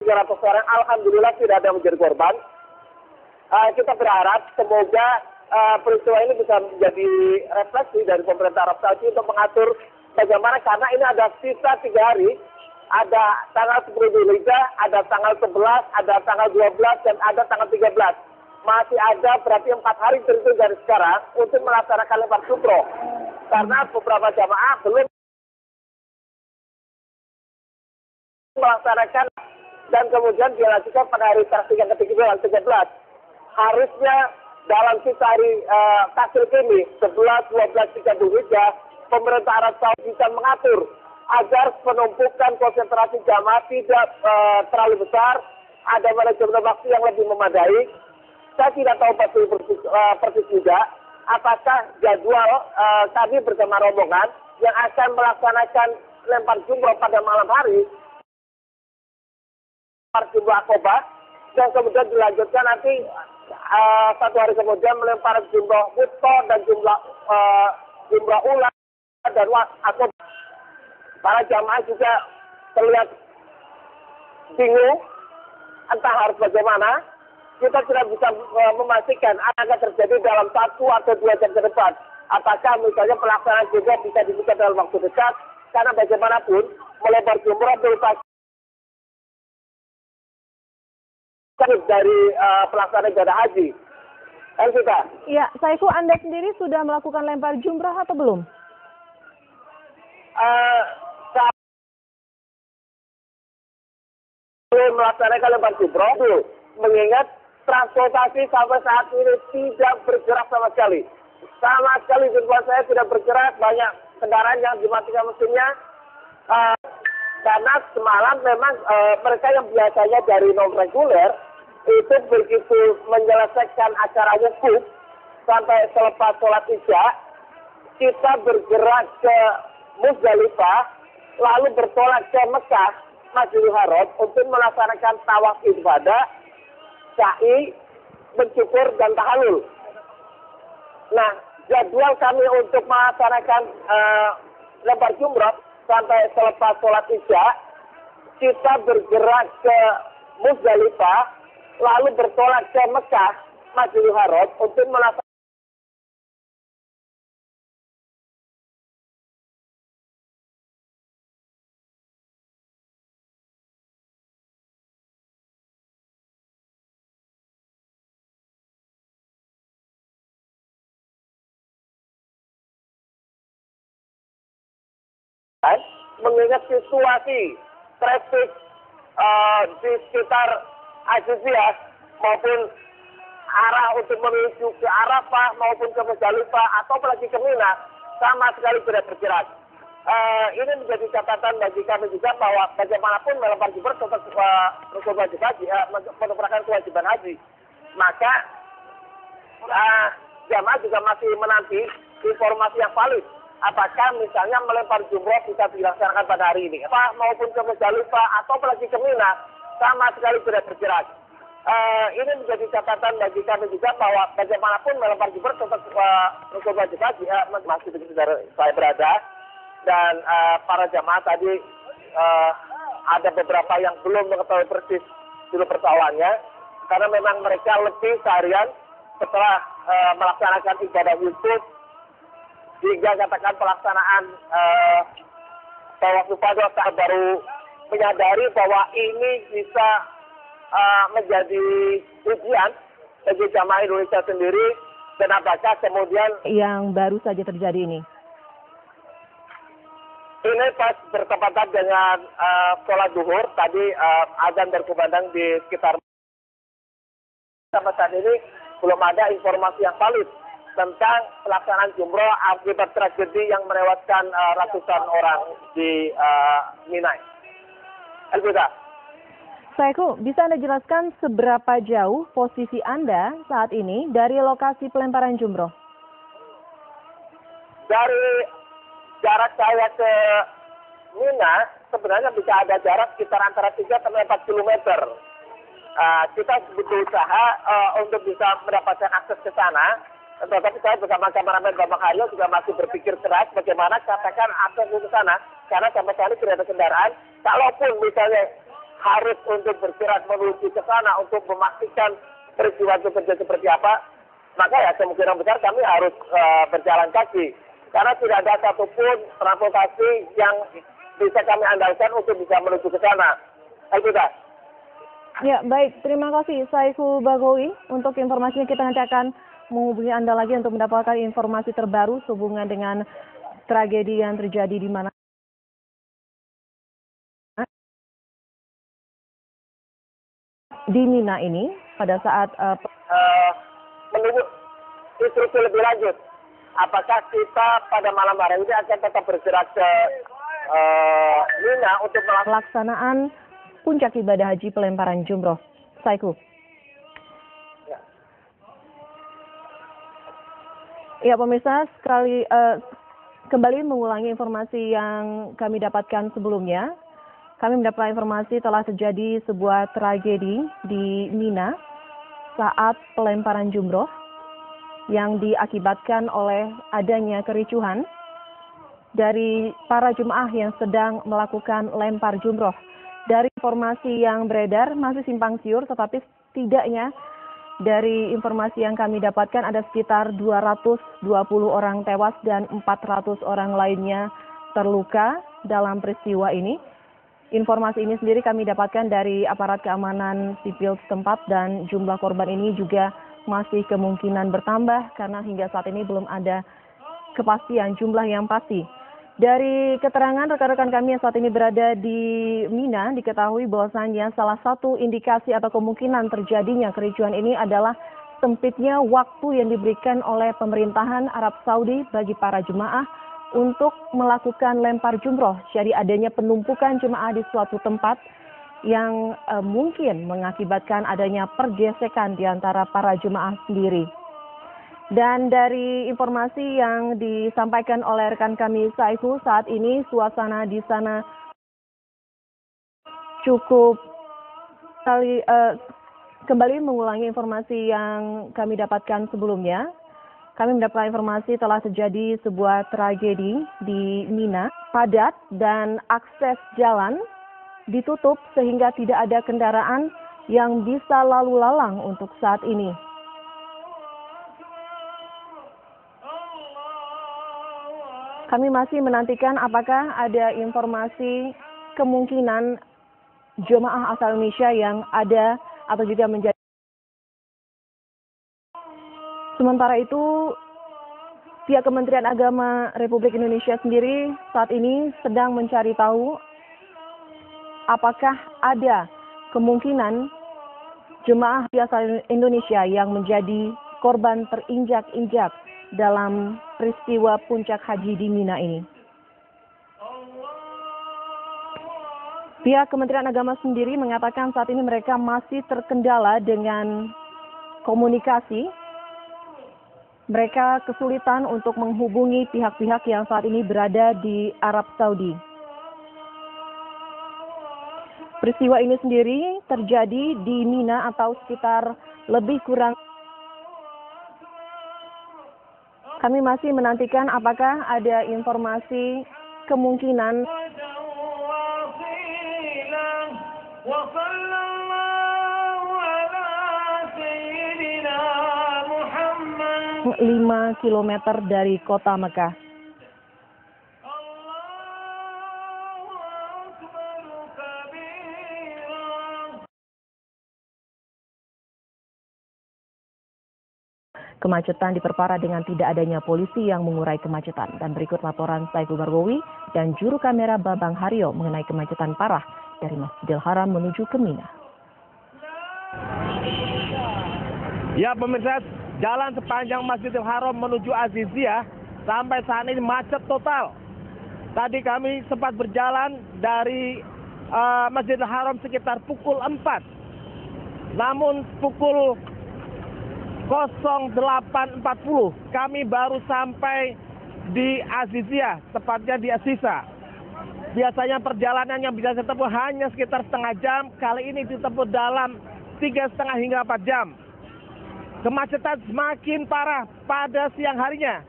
300 orang, alhamdulillah tidak ada yang menjadi korban. Kita berharap semoga peristiwa ini bisa menjadi refleksi dari pemerintah Arab Saudi untuk mengatur bagaimana, karena ini ada sisa 3 hari, ada tanggal 10 Dzulhijjah, ada tanggal 11, ada tanggal 12, dan ada tanggal 13. Masih ada berarti 4 hari terhitung dari sekarang untuk melaksanakan lempar jumroh. Karena beberapa jamaah belum melaksanakan dan kemudian dilanjutkan pada hari yang ke-13. Harusnya dalam sisa hari tasyrik ini 11, 12, 13 Dzulhijjah, pemerintah Arab Saudi bisa mengatur agar penumpukan konsentrasi jamaah tidak terlalu besar, ada manajemen waktu yang lebih memadai. Saya tidak tahu persis juga apakah jadwal kami bersama rombongan yang akan melaksanakan lempar jumroh pada malam hari, lempar jumroh Aqobah, dan kemudian dilanjutkan nanti 1 hari kemudian melempar jumroh Wusta dan jumroh Ula dan Aqobah. Para jamaah juga terlihat bingung entah harus bagaimana. Kita tidak bisa memastikan akan terjadi dalam 1 atau 2 jam ke depan. Apakah misalnya pelaksanaan jumroh bisa dibuka dalam waktu dekat, karena bagaimanapun melempar jumroh merupakan dari pelaksanaan ibadah haji. Elvita. Ya, Saiku, Anda sendiri sudah melakukan lempar jumroh atau belum? Belum melaksanakan lempar jumroh, mengingat transportasi sampai saat ini tidak bergerak sama sekali. Sama sekali di depan saya tidak bergerak, banyak kendaraan yang dimatikan mesinnya. Karena semalam memang mereka yang biasanya dari non-reguler itu begitu menyelesaikan acara wukuf sampai selepas sholat isya, kita bergerak ke Muzdalifah, lalu bertolak ke Mekah, Masjidil Haram untuk melaksanakan tawaf ibadah, sa'i, mensyukur, dan tahalul. Nah, jadwal kami untuk melaksanakan lempar jumroh sampai selepas sholat isya, kita bergerak ke Muzdalifah, lalu bertolak ke Mekah, Masjidil Haram untuk melaksanakan mengingat situasi traffic di sekitar Aziziyah maupun arah untuk menuju ke Arafah maupun ke Muzdalifah atau apalagi ke Mina sama sekali tidak bergerak. Ini menjadi catatan bagi kami juga bahwa bagaimanapun melempar jumroh tetap rukun wajib haji, merupakan kewajiban haji. Maka jamaah juga masih menanti informasi yang valid. Apakah misalnya melempar jumroh bisa dilaksanakan pada hari ini, maupun ke Muzdalifah atau apalagi ke Mina sama sekali tidak bergerak. Ini menjadi catatan bagi kami juga bahwa bagaimanapun melempar jumroh tetap rukun wajib haji, masih begitu saya berada, dan para jamaah tadi ada beberapa yang belum mengetahui persis dulu persoalannya, karena memang mereka lebih seharian setelah melaksanakan ibadah wukuf hingga katakan pelaksanaan tawaf ifadah baru menyadari bahwa ini bisa menjadi ujian bagi jamaah Indonesia sendiri, dan apakah kemudian yang baru saja terjadi ini? Ini pas bertepatan dengan sholat duhur tadi, azan berkumandang di sekitar. Sampai saat ini belum ada informasi yang valid tentang pelaksanaan jumroh akibat tragedi yang melewatkan ratusan orang di Mina. Elvita. Saiku, bisa Anda jelaskan seberapa jauh posisi Anda saat ini dari lokasi pelemparan jumroh? Dari jarak saya ke Mina sebenarnya bisa ada jarak sekitar antara 3 sampai 4 kilometer. Kita berusaha untuk bisa mendapatkan akses ke sana. Tetapi saya bersama kameramen Bambang Haryo juga masih berpikir keras bagaimana katakan akses ke sana, karena sampai saat ini tidak ada kendaraan. Kalaupun misalnya harus untuk bergerak menuju ke sana untuk memastikan peristiwa itu terjadi seperti apa, maka ya kemungkinan besar kami harus berjalan kaki. Karena tidak ada satupun transportasi yang bisa kami andalkan untuk bisa menuju ke sana. Itu dah. Ya, baik. Terima kasih Saiful Bagowi untuk informasinya. Kita nanti akan menghubungi Anda lagi untuk mendapatkan informasi terbaru sehubungan dengan tragedi yang terjadi di mana. Di Mina ini pada saat menunggu instruksi lebih lanjut. Apakah kita pada malam hari ini akan tetap bergerak ke Mina untuk pelaksanaan puncak ibadah haji pelemparan jumroh. Saiku. Ya pemirsa, kembali mengulangi informasi yang kami dapatkan sebelumnya. Kami mendapat informasi telah terjadi sebuah tragedi di Mina saat pelemparan jumroh yang diakibatkan oleh adanya kericuhan dari para jemaah yang sedang melakukan lempar jumroh. Dari informasi yang beredar masih simpang siur, tetapi setidaknya dari informasi yang kami dapatkan ada sekitar 220 orang tewas dan 400 orang lainnya terluka dalam peristiwa ini. Informasi ini sendiri kami dapatkan dari aparat keamanan sipil setempat dan jumlah korban ini juga masih kemungkinan bertambah karena hingga saat ini belum ada kepastian jumlah yang pasti. Dari keterangan rekan-rekan kami yang saat ini berada di Mina, diketahui bahwasannya salah satu indikasi atau kemungkinan terjadinya kericuhan ini adalah sempitnya waktu yang diberikan oleh pemerintahan Arab Saudi bagi para jemaah untuk melakukan lempar jumroh. Jadi adanya penumpukan jemaah di suatu tempat yang mungkin mengakibatkan adanya pergesekan di antara para jemaah sendiri. Dan dari informasi yang disampaikan oleh rekan kami Saiku, saat ini suasana di sana cukup kembali mengulangi informasi yang kami dapatkan sebelumnya. Kami mendapat informasi telah terjadi sebuah tragedi di Mina, padat dan akses jalan ditutup sehingga tidak ada kendaraan yang bisa lalu lalang untuk saat ini. Kami masih menantikan apakah ada informasi kemungkinan jemaah asal Indonesia yang ada atau juga menjadi. Sementara itu, pihak Kementerian Agama Republik Indonesia sendiri saat ini sedang mencari tahu apakah ada kemungkinan jemaah asal Indonesia yang menjadi korban terinjak-injak dalam peristiwa puncak haji di Mina ini. Pihak Kementerian Agama sendiri mengatakan saat ini mereka masih terkendala dengan komunikasi. Mereka kesulitan untuk menghubungi pihak-pihak yang saat ini berada di Arab Saudi. Peristiwa ini sendiri terjadi di Mina atau sekitar lebih kurang. Kami masih menantikan apakah ada informasi kemungkinan 5 km dari kota Mekah. Kemacetan diperparah dengan tidak adanya polisi yang mengurai kemacetan. Dan berikut laporan Saiful Bagowi dan juru kamera Babang Haryo mengenai kemacetan parah dari Masjidil Haram menuju ke Mina. Ya pemirsa, jalan sepanjang Masjidil Haram menuju Aziziyah sampai saat ini macet total. Tadi kami sempat berjalan dari Masjidil Haram sekitar pukul 4. Namun pukul 08.40 kami baru sampai di Aziziyah, tepatnya di Asisa. Biasanya perjalanan yang bisa ditempuh hanya sekitar setengah jam, kali ini ditempuh dalam 3,5 hingga 4 jam. Kemacetan semakin parah pada siang harinya.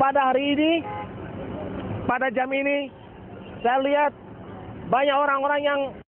Pada hari ini, pada jam ini, saya lihat banyak orang-orang yang